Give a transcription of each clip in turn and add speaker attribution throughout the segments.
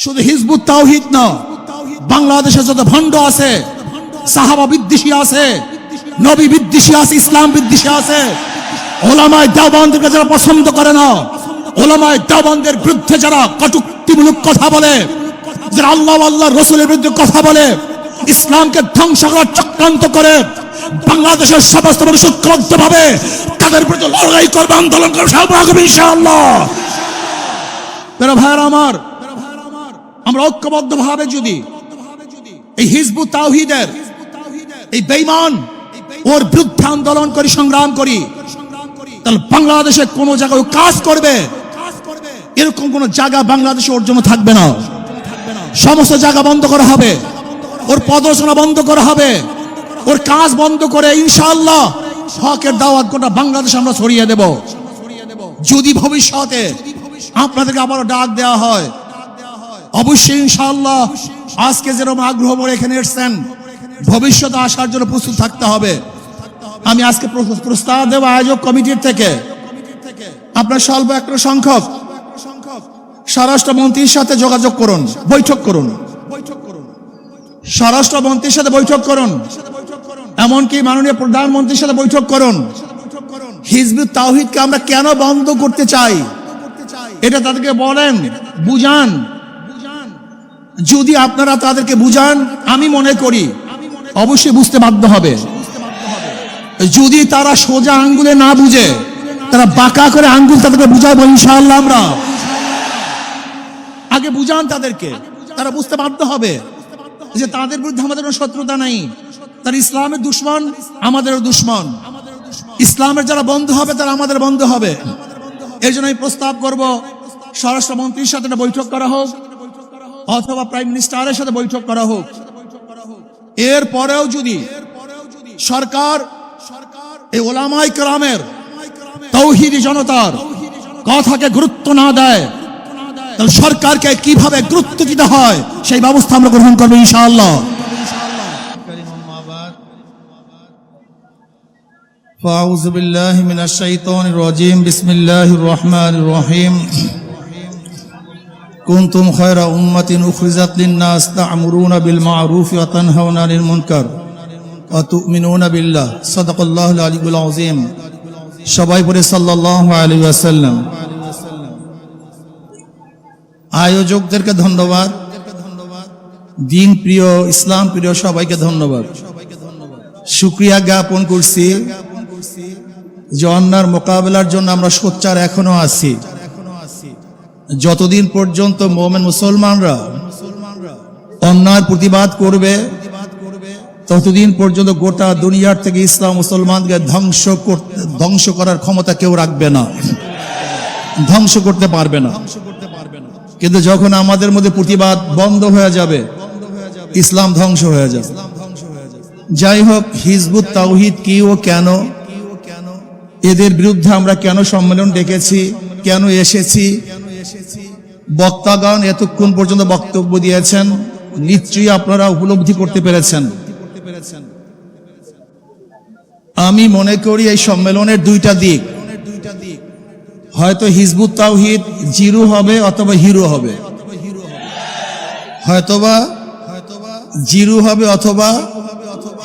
Speaker 1: শুধু হিজবুত তাওহীদ না, বাংলাদেশে যত ভণ্ড আছে, সাহাবা বিদ্বেষী আছে, নবী বিদ্বেষী আছে, ইসলাম বিদ্বেষী আছে, ওলামায়ে দেওবন্দকে যারা পছন্দ করে না, ওলামায়ে দেওবন্দের বিরুদ্ধে যারা কটূক্তিমূলক কথা বলে, যারা আল্লাহ আল্লাহর রাসূলের বিরুদ্ধে কথা বলে, ইসলামকে ধ্বংস করার চক্রান্ত করে, বাংলাদেশের সমস্ত মানুষ ঐক্যবদ্ধভাবে তাদের বিরুদ্ধে লড়াই করবে, আন্দোলন করবে, সফল হবে ইনশাআল্লাহ। প্রিয় ভাইরা আমার, আমরা ঐক্যবদ্ধভাবে যদি এই হিজবুত তাওহীদের এই বেঈমান ওর বিরুদ্ধে আন্দোলন করি, সংগ্রাম করি, তাহলে বাংলাদেশে কোন জায়গায় কাজ করবে এরকম কোন জায়গা বাংলাদেশে ওর জন্য থাকবে না। সমস্ত জায়গা বন্ধ করা হবে, ওর প্রদর্শনা বন্ধ করা হবে, ওর কাজ বন্ধ করে ইনশাআল্লাহ হকের দাওয়াত গোটা বাংলাদেশে আমরা ছড়িয়ে দেব। যদি ভবিষ্যতে আপনাদেরকে আবারও ডাক দেওয়া হয়, অবশ্যই ইনশাআল্লাহ আজকে যেরকম আগ্রহ করে এখানে এসেছেন, ভবিষ্যতে আসার জন্য প্রস্তুত থাকতে হবে। আমি আজকে প্রস্তাব দেব আয়োজক কমিটির থেকে, আপনার স্বল্প একটা সংখ্যক স্বরাষ্ট্রমন্ত্রীর সাথে যোগাযোগ করুন, বৈঠক করুন, স্বরাষ্ট্রমন্ত্রীর সাথে বৈঠক করুন, এমনকি মাননীয় প্রধানমন্ত্রীর সাথে বৈঠক করুন। হিজবুত তাওহীদকে আমরা কেন বন্ধ করতে চাই এটা তাদেরকে বলেন, বুঝান। যদি আপনারা তাদেরকে বুঝান, আমি মনে করি অবশ্যই বুঝতে বাধ্য হবে। যদি তারা সোজা আঙ্গুলে না বুঝে, তারা বাঁকা করে আঙ্গুল তাদেরকে বুঝাবো ইনশাআল্লাহ। আমরা আগে বুঝান তাদেরকে, তারা বুঝতে বাধ্য হবে যে তাদের বিরুদ্ধে আমাদের কোনো শত্রুতা নাই, তারা ইসলামের দুশমন, আমাদেরও দুশমন। ইসলামের যারা বন্ধু হবে তারা আমাদের বন্ধু হবে। এই জন্য আমি প্রস্তাব করব স্বরাষ্ট্রমন্ত্রীর সাথে একটা বৈঠক করা হোক, অথবা প্রাইম মিনিস্টারের সাথে বৈঠক করা হোক। এরপরেও যদি সরকার এই ওলামায়ে কেরামের তাওহীদি জনতার কথাকে গুরুত্ব না দেয়, তাহলে সরকারকে কিভাবে গুরুত্ব দিতে হয় সেই ব্যবস্থা আমরা গ্রহণ করবো ইনশাআল্লাহ।
Speaker 2: ফাউযু বিল্লাহি মিনাশ শাইতানির রাজীম, বিসমিল্লাহির রহমানির রহিম। কুনতুম খায়রা উম্মাতিন উখরিজাত লিন-নাস তা'মুরুনা বিল মা'রুফ ওয়া তানহাউনা আনিল মুনকার ওয়া তু'মিনুনা বিল্লাহ। সাদাকাল্লাহুল আলিয়্যুল আযীম। সবাই পড়ে সাল্লাল্লাহু আলাইহি ওয়াসাল্লাম। আয়োজকদেরকে ধন্যবাদ, দিন প্রিয়, ইসলাম প্রিয় সবাইকে ধন্যবাদ। শুকরিয়া জ্ঞাপন করছি যে অন্যার মোকাবেলার জন্য আমরা সোচ্চার এখনো আছি। যতদিন পর্যন্ত মুমিন মুসলমানরা অন্যায়ের প্রতিবাদ করবে, ততদিন পর্যন্ত গোটা দুনিয়ার থেকে ইসলাম মুসলমানকে ধ্বংস করার ক্ষমতা কেউ রাখবে না, ধ্বংস করতে পারবে না। কিন্তু যখন আমাদের মধ্যে প্রতিবাদ বন্ধ হয়ে যাবে, ইসলাম ধ্বংস হয়ে যাবে। যাই হোক, হিজবুত তাওহীদ কি ও কেন, এদের বিরুদ্ধে আমরা কেন সম্মেলন ডেকেছি, কেন এসেছি, বক্তাগণ এতক্ষণ পর্যন্ত বক্তব্য দিয়েছেন, নিশ্চয়ই আপনারা উপলব্ধি করতে পেরেছেন। আমি মনে করি এই সম্মেলনের দুইটা দিক, হয়তো হিজবুত তাওহীদ জিরো হবে অথবা হিরো হবে, হয়তোবা জিরো হবে অথবা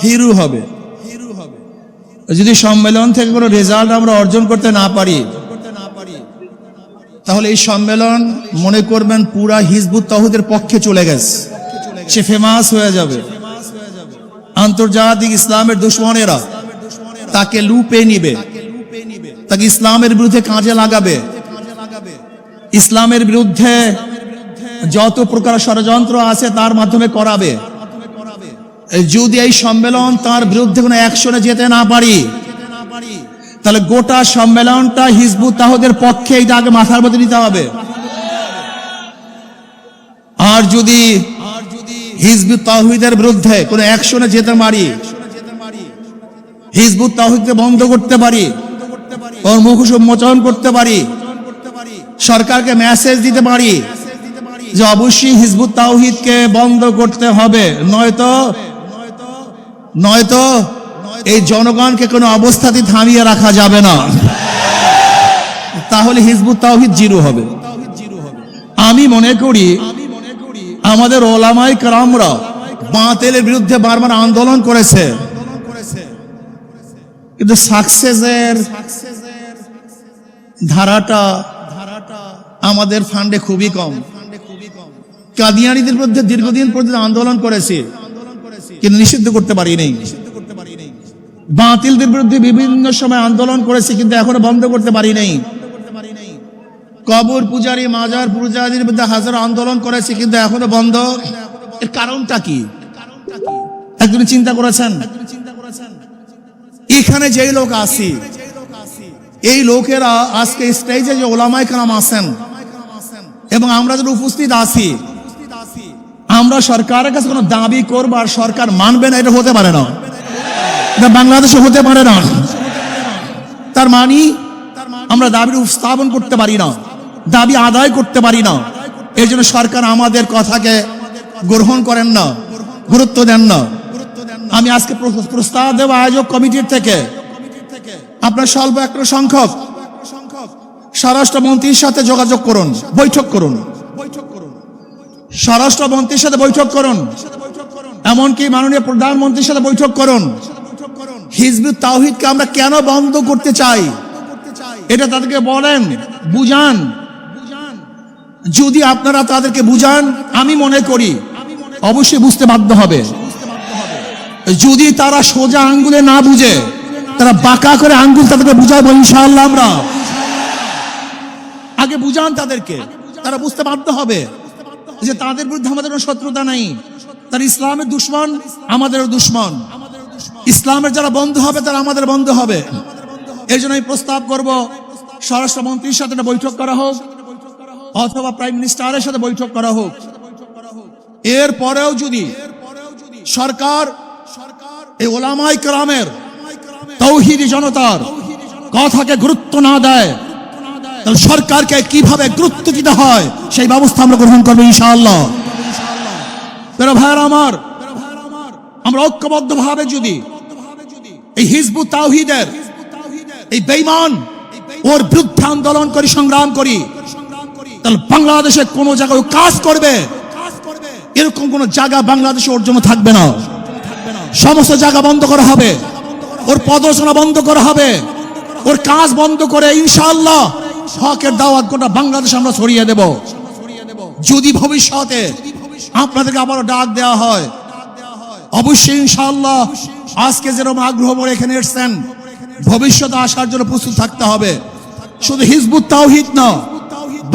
Speaker 2: হিরো হবে। যদি সম্মেলন থেকে কোনো রেজাল্ট আমরা অর্জন করতে না পারি, তাহলে এই সম্মেলন মনে করবেন পুরা হিজবুত তাওহীদের পক্ষে চলে গেছে, সে ফেমাস হয়ে যাবে। আন্তর্জাতিক ইসলামের দুশমনেরা তাকে লুপে নিবে, তাকে ইসলামের বিরুদ্ধে কাজে লাগাবে, ইসলামের বিরুদ্ধে যত প্রকার ষড়যন্ত্র আছে তার মাধ্যমে করাবে। যদি এই সম্মেলন তার বিরুদ্ধে কোনো অ্যাকশনে যেতে না পারি, তাহলে গোটা সম্মেলনটা হিজবুত তাওহীদের পক্ষে, এটা আগে মাথার মধ্যে নিতে হবে। আর যদি হিজবুত তাওহীদের বিরুদ্ধে কোনো অ্যাকশনে যেতে পারি, হিজবুত তাওহীদকে বন্ধ করতে পারি, ওর মুখোশ উন্মোচন করতে পারি, সরকারকে মেসেজ দিতে পারি যে অবশ্যই হিজবুত তাওহীদকে বন্ধ করতে হবে, নয়তো এই জনগণকে কোনো অবস্থাতেই থামিয়ে রাখা যাবে না, তাহলে হিজবুত তাওহীদ জিরো হবে। আমি মনে করি আমাদের ওলামায়ে কেরামরা বাতিলের বিরুদ্ধে বারবার আন্দোলন করেছে, কিন্তু সাকসেসের ধারাটা আমাদের ফান্ডে খুবই কম। কাদিয়ানীদের বিরুদ্ধে দীর্ঘদিন পর্যন্ত আন্দোলন করেছি, কিন্তু নিষিদ্ধ করতে পারিনি। বাতিলদের বিরুদ্ধে বিভিন্ন সময় আন্দোলন করেছি, কিন্তু এখনো বন্ধ করতে পারি নাই। কবর পূজারী, মাজার পূজারীর বিরুদ্ধে হাজার আন্দোলন করেছি, কিন্তু এখনো বন্ধ। এর কারণটা কি একদম চিন্তা করেছেন? এখানে যেই লোক আসি, এই লোকেরা আজকে স্টেজে যে ওলামায়ে কেরাম আছেন এবং আমরা যারা উপস্থিত আছি, আমরা সরকারের কাছে কোনো দাবি করবো আর সরকার মানবে না, এটা হতে পারে না। এটা বাংলাদেশে হতে পারে না। তার মানে আমরা দাবি উপস্থাপন করতে পারি না, দাবি আদায় করতে পারি না। এর জন্য সরকার আমাদের কথাকে গ্রহণ করেন না, গুরুত্ব দেন না। আমি আজকে প্রস্তাব দেব আয়োজক কমিটির থেকে, আপনার স্বল্প একটা সংখ্যক স্বরাষ্ট্রমন্ত্রীর সাথে যোগাযোগ করুন, বৈঠক করুন, স্বরাষ্ট্রমন্ত্রীর সাথে বৈঠক করুন, এমনকি মাননীয় প্রধানমন্ত্রীর সাথে বৈঠক করুন। হিজবুত তাওহীদকে আমরা কেন বন্ধ করতে চাই এটা তাদেরকে বলেন, বুঝান। যদি আপনারা তাদেরকে বুঝান, আমি মনে করি অবশ্যই বুঝতে বাধ্য হবে। যদি তারা সোজা আঙ্গুলে না বুঝে, তারা বাঁকা করে আঙ্গুল তাদেরকে বুঝাবো ইনশাআল্লাহ। আমরা আগে বুঝান তাদেরকে, তারা বুঝতে বাধ্য হবে যে তাদের বিরুদ্ধে আমাদের কোনো শত্রুতা নাই। তারা ইসলামের দুশমন, আমাদেরও দুশমন। ইসলামের যারা বন্ধু হবে তারা আমাদের বন্ধু হবে। এই জন্য আমি প্রস্তাব করব স্বরাষ্ট্রমন্ত্রীর সাথে একটা বৈঠক করা হোক, অথবা প্রাইম মিনিস্টারের সাথে বৈঠক করা হোক। এরপরেও যদি সরকার এই ওলামায়ে কেরামের, তাওহীদি জনতার কথাকে গুরুত্ব না দেয়, তাহলে সরকারকে কিভাবে গুরুত্ব দিতে হয় সেই ব্যবস্থা আমরা গ্রহণ করবো ইনশাআল্লাহ। প্রিয় ভাইরা আমার, আমরা ঐক্যবদ্ধভাবে যদি এই হিজবুত তাওহীদের এই বেঈমান ওর বিরুদ্ধে আন্দোলন করি, সংগ্রাম করি, তাহলে বাংলাদেশে কোনো জায়গায় কাজ করবে এরকম কোন জায়গা বাংলাদেশে ওর জন্য থাকবে না। সমস্ত জায়গা বন্ধ করা হবে, ওর প্রদর্শনা বন্ধ করা হবে, ওর কাজ বন্ধ করে ইনশাআল্লাহ হকের দাওয়াত গোটা বাংলাদেশ আমরা ছড়িয়ে দেব। যদি ভবিষ্যতে আপনাদেরকে আবারও ডাক দেওয়া হয়, অবশ্যই ইনশাআল্লাহ আজকে যেরকম আগ্রহ করে এখানে এসেছেন, ভবিষ্যতে আসার জন্য প্রস্তুত থাকতে হবে। শুধু হিজবুত তাওহীদ না,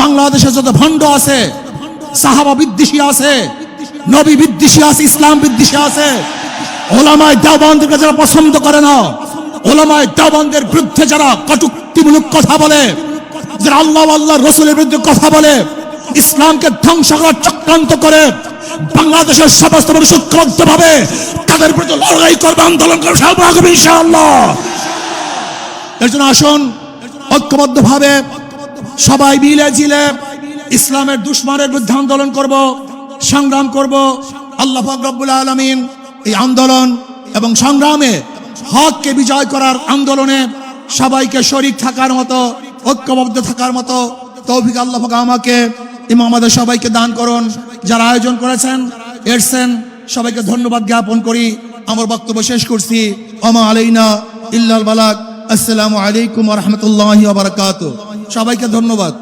Speaker 2: বাংলাদেশে যত ভণ্ড আছে, সাহাবা বিদ্বেষী আছে, নবী বিদ্বেষী আছে, ইসলাম বিদ্বেষী আছে, ওলামায়ে দেওবন্দকে যারা পছন্দ করে না, ওলামায়ে দেওবন্দের বিরুদ্ধে যারা কটূক্তিমূলক কথা বলে, যারা আল্লাহ আল্লাহ রসুলের বিরুদ্ধে কথা বলে, ইসলামকে ধ্বংস করার চক্রান্ত করে, বাংলাদেশের সমস্ত মানুষ ঐক্যবদ্ধভাবে তাদের বিরুদ্ধে লড়াই করবে, আন্দোলন করবে ইনশাআল্লাহ। এর জন্য আসুন ঐক্যবদ্ধভাবে সবাই মিলে ঝিলে ইসলামের দুশমনের বিরুদ্ধে আন্দোলন করব, সংগ্রাম করব। আল্লাহ পাক রব্বুল আলামিন এই আন্দোলন এবং সংগ্রামে হককে বিজয় করার আন্দোলনে সবাইকে শরীক থাকার মতো, ঐক্যবদ্ধ থাকার মতো তৌফিক আল্লাহ পাক আমাকে এবং আমাদের সবাইকে দান করুন। যারা আয়োজন করেছেন, এসেছেন, সবাইকে ধন্যবাদ জ্ঞাপন করি। আমার বক্তব্য শেষ করছি। ওমা আলাইনা ইল্লাল বালাগ। আসসালামু আলাইকুম ওয়া রাহমাতুল্লাহি ওয়া বারাকাতুহু। সবাইকে ধন্যবাদ।